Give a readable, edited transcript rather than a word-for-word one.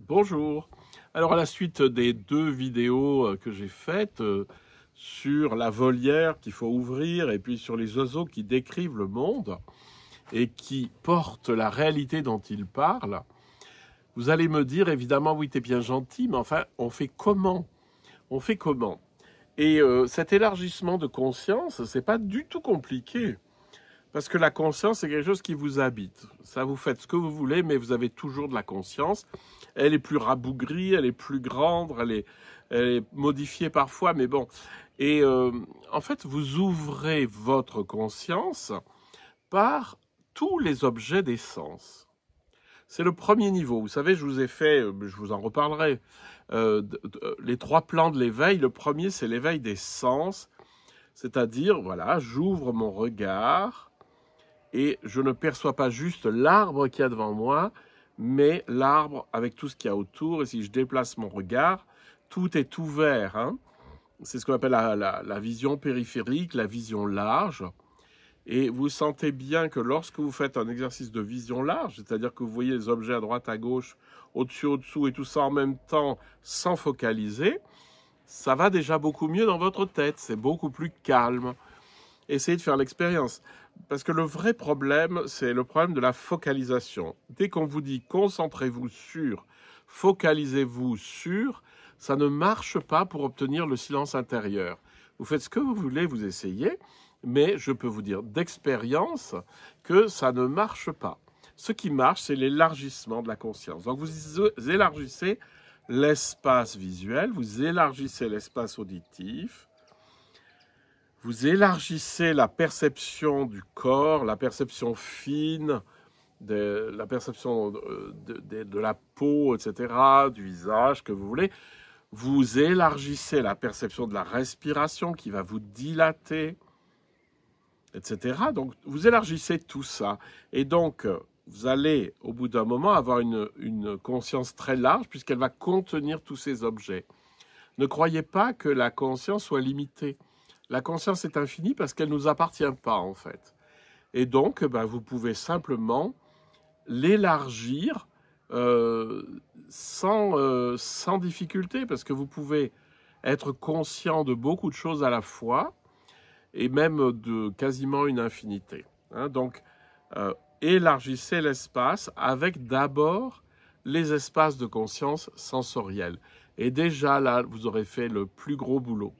Bonjour. Alors à la suite des deux vidéos que j'ai faites sur la volière qu'il faut ouvrir et puis sur les oiseaux qui décrivent le monde et qui portent la réalité dont ils parlent, vous allez me dire évidemment oui t'es bien gentil, mais enfin on fait comment? On fait comment? Et cet élargissement de conscience, c'est pas du tout compliqué. Parce que la conscience, c'est quelque chose qui vous habite. Ça, vous faites ce que vous voulez, mais vous avez toujours de la conscience. Elle est plus rabougrie, elle est plus grande, elle est modifiée parfois, mais bon. Et en fait, vous ouvrez votre conscience par tous les objets des sens. C'est le premier niveau. Vous savez, je vous ai fait, je vous en reparlerai, les trois plans de l'éveil. Le premier, c'est l'éveil des sens. C'est-à-dire, voilà, j'ouvre mon regard et je ne perçois pas juste l'arbre qu'il y a devant moi, mais l'arbre avec tout ce qu'il y a autour. Et si je déplace mon regard, tout est ouvert. Hein. C'est ce qu'on appelle la vision périphérique, la vision large. Et vous sentez bien que lorsque vous faites un exercice de vision large, c'est-à-dire que vous voyez les objets à droite, à gauche, au-dessus, au-dessous, et tout ça en même temps, sans focaliser, ça va déjà beaucoup mieux dans votre tête. C'est beaucoup plus calme. Essayez de faire l'expérience. Parce que le vrai problème, c'est le problème de la focalisation. Dès qu'on vous dit concentrez-vous sur, focalisez-vous sur, ça ne marche pas pour obtenir le silence intérieur. Vous faites ce que vous voulez, vous essayez, mais je peux vous dire d'expérience que ça ne marche pas. Ce qui marche, c'est l'élargissement de la conscience. Donc vous élargissez l'espace visuel, vous élargissez l'espace auditif, vous élargissez la perception du corps, la perception fine, la perception de la peau, etc., du visage, que vous voulez. Vous élargissez la perception de la respiration qui va vous dilater, etc. Donc, vous élargissez tout ça. Et donc, vous allez, au bout d'un moment, avoir une conscience très large puisqu'elle va contenir tous ces objets. Ne croyez pas que la conscience soit limitée. La conscience est infinie parce qu'elle ne nous appartient pas, en fait. Et donc, vous pouvez simplement l'élargir sans difficulté, parce que vous pouvez être conscient de beaucoup de choses à la fois, et même de quasiment une infinité. Hein, donc, élargissez l'espace avec d'abord les espaces de conscience sensorielle. Et déjà là, vous aurez fait le plus gros boulot.